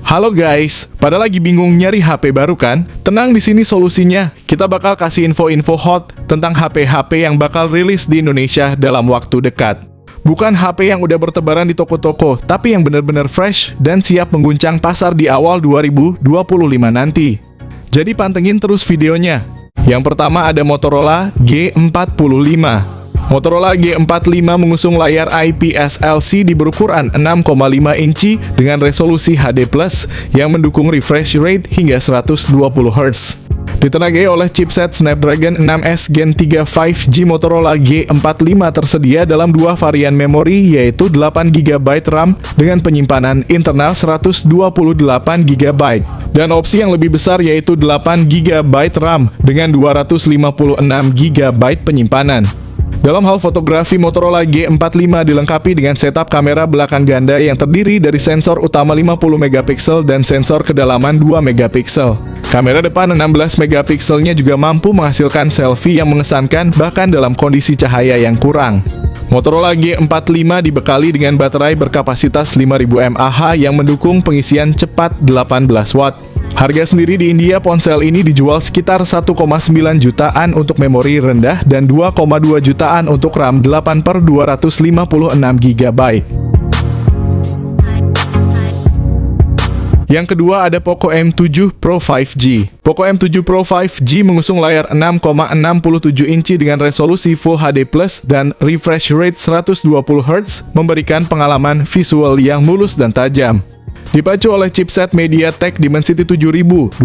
Halo guys, pada lagi bingung nyari HP baru kan? Tenang, di sini solusinya. Kita bakal kasih info-info hot tentang HP-HP yang bakal rilis di Indonesia dalam waktu dekat. Bukan HP yang udah bertebaran di toko-toko, tapi yang benar-benar fresh dan siap mengguncang pasar di awal 2025 nanti. Jadi pantengin terus videonya. Yang pertama ada Motorola G45. Motorola G45 mengusung layar IPS LCD berukuran 6,5 inci dengan resolusi HD+, yang mendukung refresh rate hingga 120 Hz. Ditenagai oleh chipset Snapdragon 6S Gen 3 5G, Motorola G45 tersedia dalam dua varian memori, yaitu 8GB RAM dengan penyimpanan internal 128GB, dan opsi yang lebih besar yaitu 8GB RAM dengan 256GB penyimpanan. Dalam hal fotografi, Motorola G45 dilengkapi dengan setup kamera belakang ganda yang terdiri dari sensor utama 50MP dan sensor kedalaman 2MP. Kamera depan 16MP-nya juga mampu menghasilkan selfie yang mengesankan bahkan dalam kondisi cahaya yang kurang. Motorola G45 dibekali dengan baterai berkapasitas 5000 mAh yang mendukung pengisian cepat 18 Watt. Harga sendiri di India, ponsel ini dijual sekitar 1,9 jutaan untuk memori rendah dan 2,2 jutaan untuk RAM 8/256GB. Yang kedua ada Poco M7 Pro 5G. Poco M7 Pro 5G mengusung layar 6,67 inci dengan resolusi Full HD+ dan refresh rate 120Hz, memberikan pengalaman visual yang mulus dan tajam. Dipacu oleh chipset MediaTek Dimensity 7025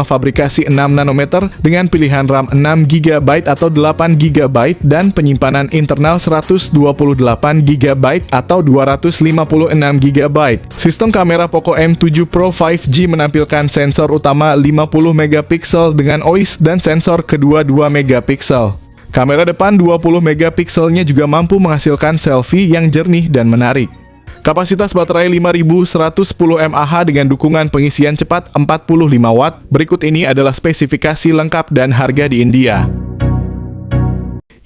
fabrikasi 6 nanometer dengan pilihan RAM 6GB atau 8GB dan penyimpanan internal 128GB atau 256GB. Sistem kamera Poco M7 Pro 5G menampilkan sensor utama 50MP dengan OIS dan sensor kedua 2MP. Kamera depan 20MP-nya juga mampu menghasilkan selfie yang jernih dan menarik. Kapasitas baterai 5110 mAh dengan dukungan pengisian cepat 45 Watt. Berikut ini adalah spesifikasi lengkap dan harga di India.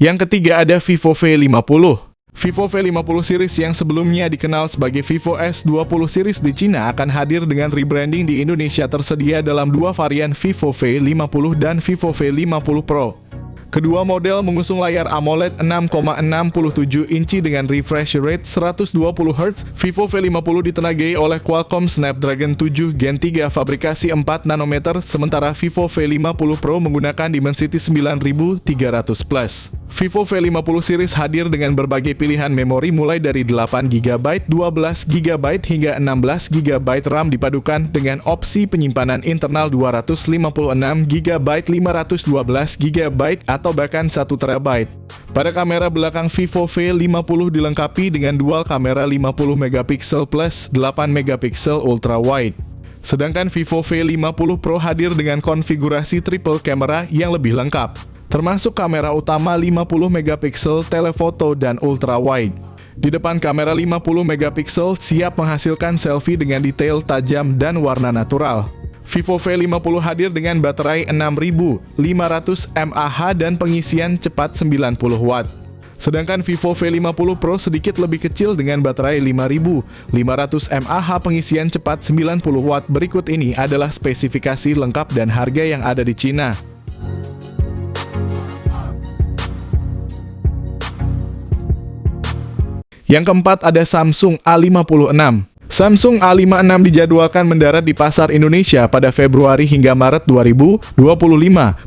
Yang ketiga ada Vivo V50. Vivo V50 series yang sebelumnya dikenal sebagai Vivo S20 series di Cina akan hadir dengan rebranding di Indonesia, tersedia dalam dua varian Vivo V50 dan Vivo V50 Pro. Kedua model mengusung layar AMOLED 6,67 inci dengan refresh rate 120Hz. Vivo V50 ditenagai oleh Qualcomm Snapdragon 7 Gen 3 fabrikasi 4 nanometer, sementara Vivo V50 Pro menggunakan Dimensity 9300+. Vivo V50 series hadir dengan berbagai pilihan memori mulai dari 8GB, 12GB hingga 16GB RAM dipadukan dengan opsi penyimpanan internal 256GB, 512GB atau bahkan 1TB. Pada kamera belakang, Vivo V50 dilengkapi dengan dual kamera 50MP plus 8MP ultra wide. Sedangkan Vivo V50 Pro hadir dengan konfigurasi triple camera yang lebih lengkap, termasuk kamera utama 50MP, telefoto, dan ultra wide. Di depan, kamera 50MP siap menghasilkan selfie dengan detail tajam dan warna natural. Vivo V50 hadir dengan baterai 6500 mAh dan pengisian cepat 90 Watt. Sedangkan Vivo V50 Pro sedikit lebih kecil dengan baterai 5500 mAh, pengisian cepat 90 Watt. Berikut ini adalah spesifikasi lengkap dan harga yang ada di Cina. Yang keempat ada Samsung A56. Samsung A56 dijadwalkan mendarat di pasar Indonesia pada Februari hingga Maret 2025,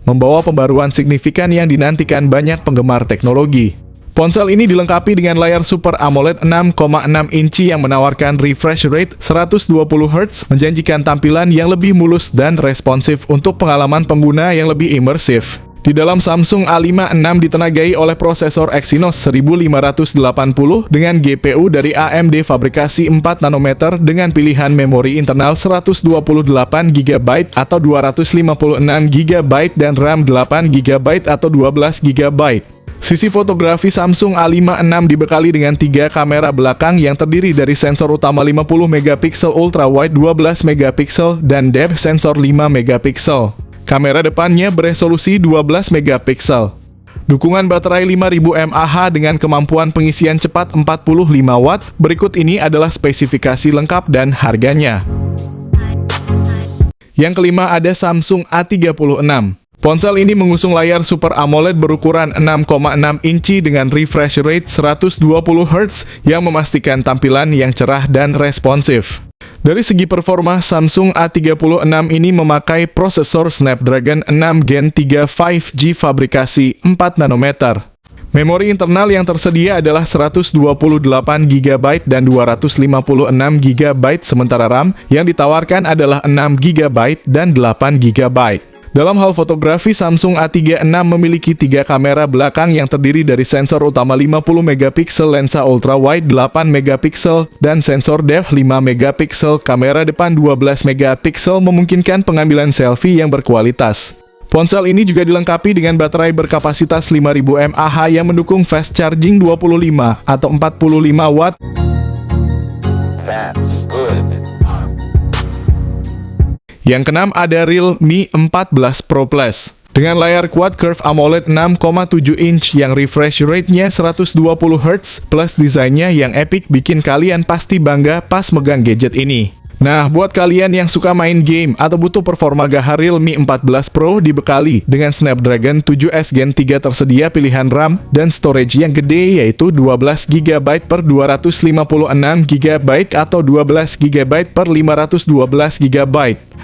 membawa pembaruan signifikan yang dinantikan banyak penggemar teknologi. Ponsel ini dilengkapi dengan layar Super AMOLED 6,6 inci yang menawarkan refresh rate 120Hz, menjanjikan tampilan yang lebih mulus dan responsif untuk pengalaman pengguna yang lebih imersif. Di dalam Samsung A56 ditenagai oleh prosesor Exynos 1580 dengan GPU dari AMD fabrikasi 4 nanometer dengan pilihan memori internal 128GB atau 256GB dan RAM 8GB atau 12GB. Sisi fotografi Samsung A56 dibekali dengan 3 kamera belakang yang terdiri dari sensor utama 50MP ultra wide 12MP dan depth sensor 5MP. Kamera depannya beresolusi 12MP. Dukungan baterai 5000 mAh dengan kemampuan pengisian cepat 45 Watt. Berikut ini adalah spesifikasi lengkap dan harganya. Yang kelima ada Samsung A36. Ponsel ini mengusung layar Super AMOLED berukuran 6,6 inci dengan refresh rate 120 Hz yang memastikan tampilan yang cerah dan responsif. Dari segi performa, Samsung A36 ini memakai prosesor Snapdragon 6 Gen 3 5G fabrikasi 4 nanometer. Memori internal yang tersedia adalah 128 GB dan 256 GB, sementara RAM yang ditawarkan adalah 6 GB dan 8 GB. Dalam hal fotografi, Samsung A36 memiliki 3 kamera belakang yang terdiri dari sensor utama 50 megapiksel, lensa ultrawide 8 megapiksel, dan sensor depth 5 megapiksel. Kamera depan 12 megapiksel memungkinkan pengambilan selfie yang berkualitas. Ponsel ini juga dilengkapi dengan baterai berkapasitas 5000 mAh yang mendukung fast charging 25 atau 45 watt. Yang keenam ada Realme 14 Pro Plus. Dengan layar Quad Curve AMOLED 6,7 inch yang refresh rate-nya 120 Hz plus desainnya yang epic bikin kalian pasti bangga pas megang gadget ini. Nah, buat kalian yang suka main game atau butuh performa gahar, Realme 14 Pro dibekali dengan Snapdragon 7S Gen 3, tersedia pilihan RAM dan storage yang gede yaitu 12 GB per 256 GB atau 12 GB per 512 GB.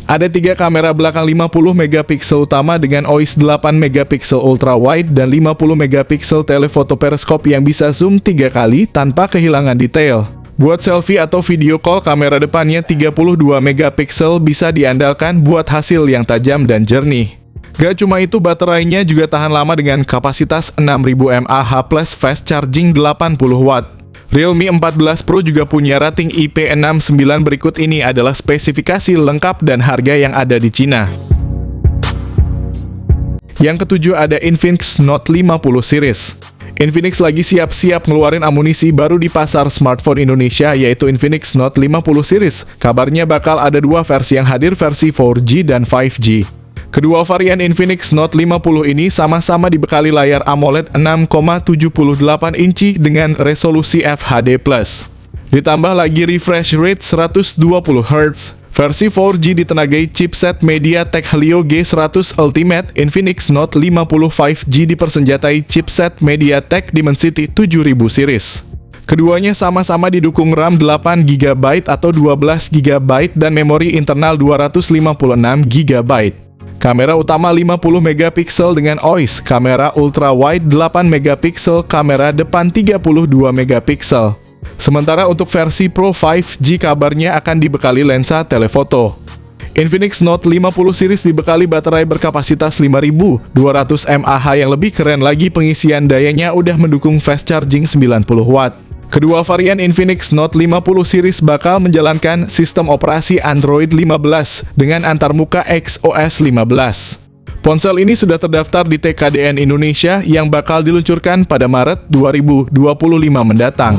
Ada 3 kamera belakang 50 megapiksel utama dengan OIS 8 megapiksel ultrawide dan 50 megapiksel telefoto periskop yang bisa zoom 3 kali tanpa kehilangan detail. Buat selfie atau video call, kamera depannya 32 megapiksel bisa diandalkan buat hasil yang tajam dan jernih. Gak cuma itu, baterainya juga tahan lama dengan kapasitas 6000 mAh plus fast charging 80 watt. Realme 14 Pro juga punya rating IP69. Berikut ini adalah spesifikasi lengkap dan harga yang ada di Cina. Yang ketujuh ada Infinix Note 50 series. Infinix lagi siap-siap ngeluarin amunisi baru di pasar smartphone Indonesia, yaitu Infinix Note 50 series. Kabarnya bakal ada 2 versi yang hadir, versi 4G dan 5G. Kedua varian Infinix Note 50 ini sama-sama dibekali layar AMOLED 6,78 inci dengan resolusi FHD+. Ditambah lagi refresh rate 120 Hz. Versi 4G ditenagai chipset MediaTek Helio G100 Ultimate. Infinix Note 50 5G dipersenjatai chipset MediaTek Dimensity 7000 series. Keduanya sama-sama didukung RAM 8 GB atau 12 GB dan memori internal 256 GB. Kamera utama 50 megapiksel dengan OIS, kamera ultrawide 8 megapiksel, kamera depan 32 megapiksel. Sementara untuk versi Pro 5G kabarnya akan dibekali lensa telefoto. Infinix Note 50 series dibekali baterai berkapasitas 5200 mAh yang lebih keren lagi, pengisian dayanya udah mendukung fast charging 90 watt. Kedua varian Infinix Note 50 series bakal menjalankan sistem operasi Android 15 dengan antarmuka XOS 15. Ponsel ini sudah terdaftar di TKDN Indonesia yang bakal diluncurkan pada Maret 2025 mendatang.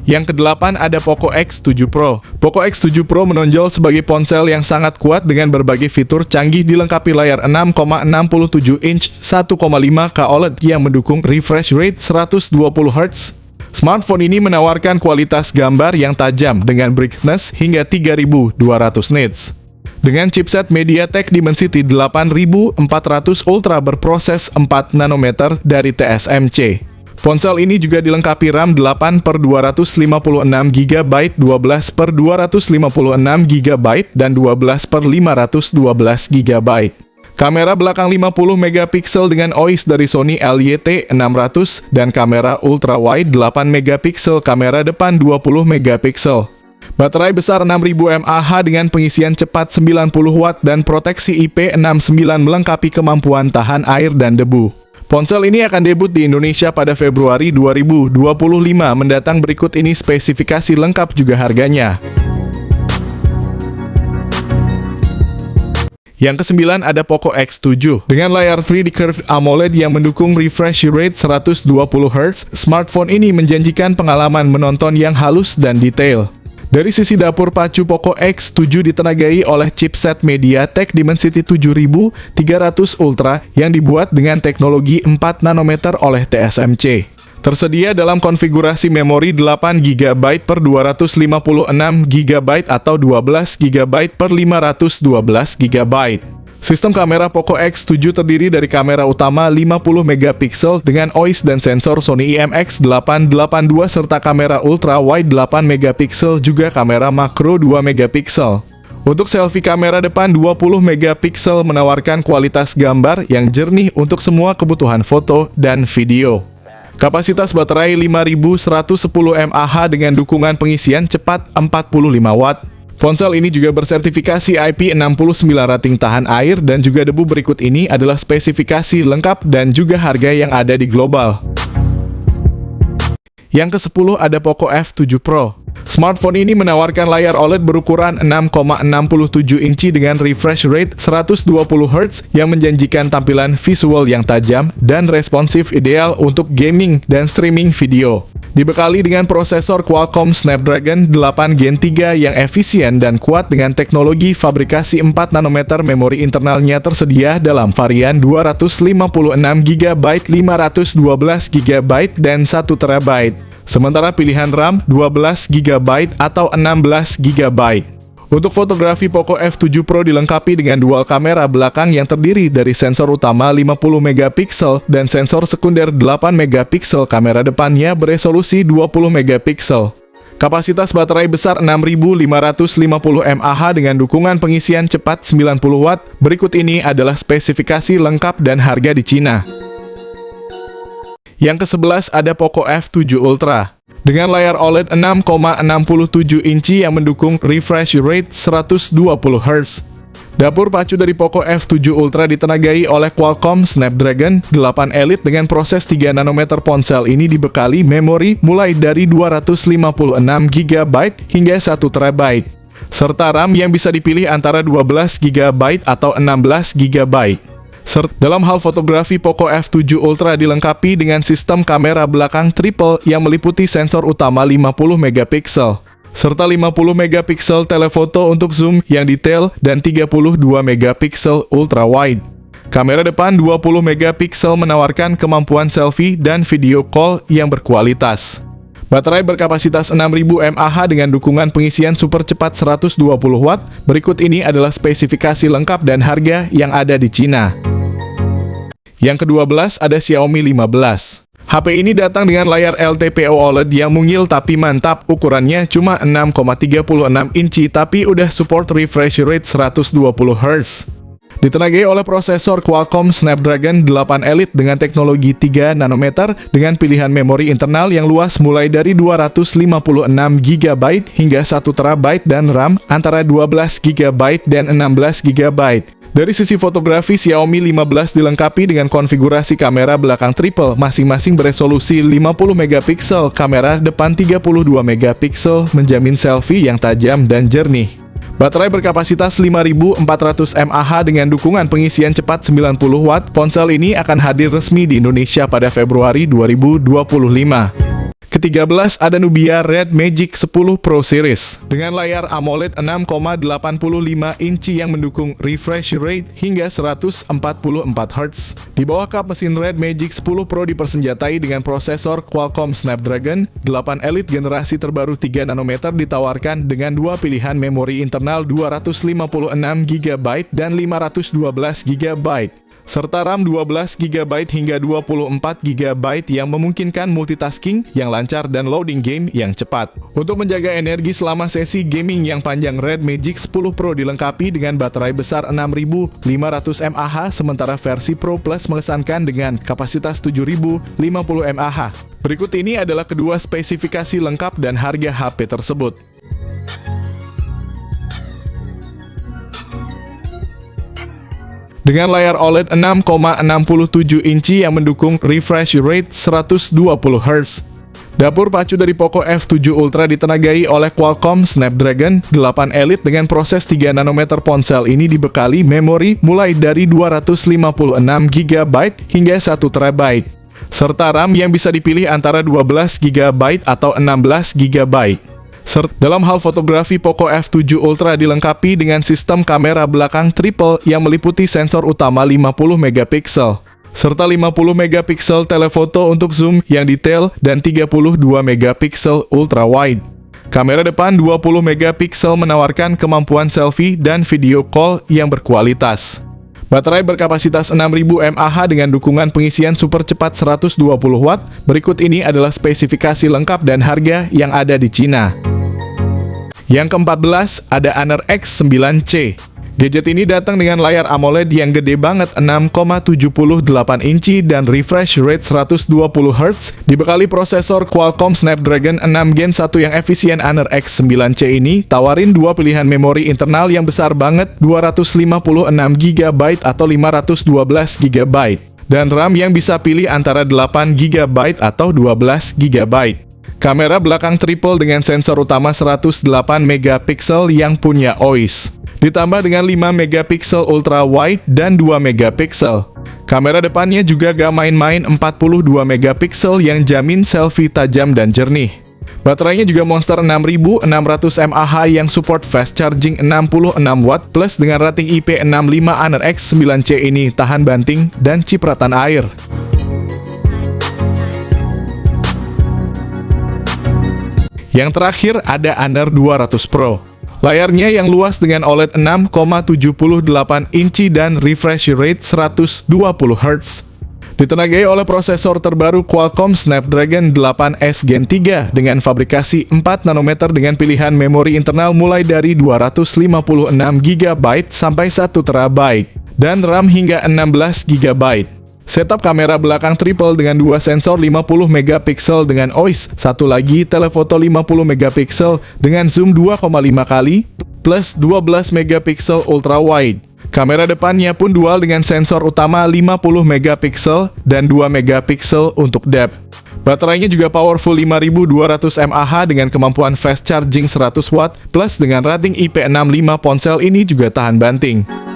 Yang kedelapan ada Poco X7 Pro. Poco X7 Pro menonjol sebagai ponsel yang sangat kuat dengan berbagai fitur canggih, dilengkapi layar 6,67 inch 1,5K OLED yang mendukung refresh rate 120 Hz. Smartphone ini menawarkan kualitas gambar yang tajam dengan brightness hingga 3200 nits. Dengan chipset MediaTek Dimensity 8400 Ultra berproses 4 nanometer dari TSMC. Ponsel ini juga dilengkapi RAM 8 per 256 GB, 12 per 256 GB, dan 12 per 512 GB. Kamera belakang 50 megapiksel dengan OIS dari Sony LYT600 dan kamera ultrawide 8 megapiksel, kamera depan 20 megapiksel. Baterai besar 6000 mAh dengan pengisian cepat 90 watt dan proteksi IP69 melengkapi kemampuan tahan air dan debu. Ponsel ini akan debut di Indonesia pada Februari 2025 mendatang. Berikut ini spesifikasi lengkap juga harganya. Yang kesembilan ada Poco X7. Dengan layar 3D Curved AMOLED yang mendukung refresh rate 120 Hz, smartphone ini menjanjikan pengalaman menonton yang halus dan detail. Dari sisi dapur pacu, Poco X7 ditenagai oleh chipset MediaTek Dimensity 7300 Ultra yang dibuat dengan teknologi 4 nanometer oleh TSMC. Tersedia dalam konfigurasi memori 8 GB per 256 GB atau 12 GB per 512 GB. Sistem kamera Poco X7 terdiri dari kamera utama 50 megapiksel dengan OIS dan sensor Sony IMX882 serta kamera ultra wide 8 megapiksel juga kamera makro 2 megapiksel. Untuk selfie kamera depan 20 megapiksel menawarkan kualitas gambar yang jernih untuk semua kebutuhan foto dan video. Kapasitas baterai 5110 mAh dengan dukungan pengisian cepat 45 Watt. Ponsel ini juga bersertifikasi IP69 rating tahan air dan juga debu. Berikut ini adalah spesifikasi lengkap dan juga harga yang ada di global. Yang ke-10 ada Poco F7 Pro. Smartphone ini menawarkan layar OLED berukuran 6,67 inci dengan refresh rate 120 Hz yang menjanjikan tampilan visual yang tajam dan responsif ideal untuk gaming dan streaming video. Dibekali dengan prosesor Qualcomm Snapdragon 8 Gen 3 yang efisien dan kuat dengan teknologi fabrikasi 4 nanometer, memori internalnya tersedia dalam varian 256GB, 512GB, dan 1TB. Sementara pilihan RAM 12GB atau 16GB. Untuk fotografi, Poco F7 Pro dilengkapi dengan dual kamera belakang yang terdiri dari sensor utama 50 megapiksel dan sensor sekunder 8 megapiksel. Kamera depannya beresolusi 20 megapiksel. Kapasitas baterai besar 6550 mAh dengan dukungan pengisian cepat 90 Watt. Berikut ini adalah spesifikasi lengkap dan harga di Cina. Yang ke-11 ada Poco F7 Ultra. Dengan layar OLED 6,67 inci yang mendukung refresh rate 120 Hz. Dapur pacu dari Poco F7 Ultra ditenagai oleh Qualcomm Snapdragon 8 Elite dengan proses 3 nanometer. Ponsel ini dibekali memori mulai dari 256GB hingga 1TB, serta RAM yang bisa dipilih antara 12GB atau 16GB. Dalam hal fotografi, Poco F7 Ultra dilengkapi dengan sistem kamera belakang triple yang meliputi sensor utama 50 megapiksel, serta 50 megapiksel telefoto untuk zoom yang detail dan 32 megapiksel ultra wide. Kamera depan 20 megapiksel menawarkan kemampuan selfie dan video call yang berkualitas. Baterai berkapasitas 6000 mAh dengan dukungan pengisian super cepat 120 Watt. Berikut ini adalah spesifikasi lengkap dan harga yang ada di Cina. Yang ke-12 ada Xiaomi 15. HP ini datang dengan layar LTPO OLED yang mungil tapi mantap. Ukurannya cuma 6,36 inci tapi udah support refresh rate 120 Hz. Ditenagai oleh prosesor Qualcomm Snapdragon 8 Elite dengan teknologi 3 nanometer dengan pilihan memori internal yang luas mulai dari 256GB hingga 1TB dan RAM antara 12GB dan 16GB. Dari sisi fotografi, Xiaomi 15 dilengkapi dengan konfigurasi kamera belakang triple masing-masing beresolusi 50 megapiksel, kamera depan 32 megapiksel menjamin selfie yang tajam dan jernih. Baterai berkapasitas 5400 mAh dengan dukungan pengisian cepat 90 Watt. Ponsel ini akan hadir resmi di Indonesia pada Februari 2025. Ke-13 ada Nubia Red Magic 10 Pro Series. Dengan layar AMOLED 6,85 inci yang mendukung refresh rate hingga 144 Hz. Di bawah kap mesin Red Magic 10 Pro dipersenjatai dengan prosesor Qualcomm Snapdragon 8 Elite generasi terbaru 3 nanometer ditawarkan dengan dua pilihan memori internal 256GB dan 512GB. Serta RAM 12GB hingga 24GB yang memungkinkan multitasking yang lancar dan loading game yang cepat. Untuk menjaga energi selama sesi gaming yang panjang, Red Magic 10 Pro dilengkapi dengan baterai besar 6500 mAh, sementara versi Pro Plus mengesankan dengan kapasitas 7050 mAh. Berikut ini adalah kedua spesifikasi lengkap dan harga HP tersebut. Dengan layar OLED 6,67 inci yang mendukung refresh rate 120 Hz. Dapur pacu dari Poco F7 Ultra ditenagai oleh Qualcomm Snapdragon 8 Elite dengan proses 3 nanometer. Ponsel ini dibekali memori mulai dari 256GB hingga 1TB, serta RAM yang bisa dipilih antara 12GB atau 16GB. Dalam hal fotografi, Poco F7 Ultra dilengkapi dengan sistem kamera belakang triple yang meliputi sensor utama 50 megapiksel, serta 50 megapiksel telefoto untuk zoom yang detail dan 32 megapiksel ultra wide. Kamera depan 20 megapiksel menawarkan kemampuan selfie dan video call yang berkualitas. Baterai berkapasitas 6000 mAh dengan dukungan pengisian super cepat 120 watt. Berikut ini adalah spesifikasi lengkap dan harga yang ada di Cina. Yang ke-14 ada Honor X9C. Gadget ini datang dengan layar AMOLED yang gede banget 6,78 inci dan refresh rate 120 Hz, dibekali prosesor Qualcomm Snapdragon 6 Gen 1 yang efisien. Honor X9C ini tawarin dua pilihan memori internal yang besar banget, 256 GB atau 512 GB, dan RAM yang bisa pilih antara 8 GB atau 12 GB. Kamera belakang triple dengan sensor utama 108 megapiksel yang punya OIS. Ditambah dengan 5 megapiksel ultra wide dan 2 megapiksel. Kamera depannya juga gak main-main, 42 megapiksel yang jamin selfie tajam dan jernih. Baterainya juga Monster 6600 mAh yang support fast charging 66 watt plus dengan rating IP65. Honor X9C ini tahan banting dan cipratan air. Yang terakhir ada Honor 200 Pro. Layarnya yang luas dengan OLED 6,78 inci dan refresh rate 120 Hz. Ditenagai oleh prosesor terbaru Qualcomm Snapdragon 8S Gen 3 dengan fabrikasi 4 nanometer dengan pilihan memori internal mulai dari 256 GB sampai 1 TB dan RAM hingga 16 GB. Setup kamera belakang triple dengan dua sensor 50 megapiksel dengan OIS, satu lagi telefoto 50 megapiksel dengan zoom 2,5 kali, plus 12 megapiksel ultra wide. Kamera depannya pun dual dengan sensor utama 50 megapiksel dan 2 megapiksel untuk depth. Baterainya juga powerful 5200 mAh dengan kemampuan fast charging 100 watt, plus dengan rating IP65. Ponsel ini juga tahan banting.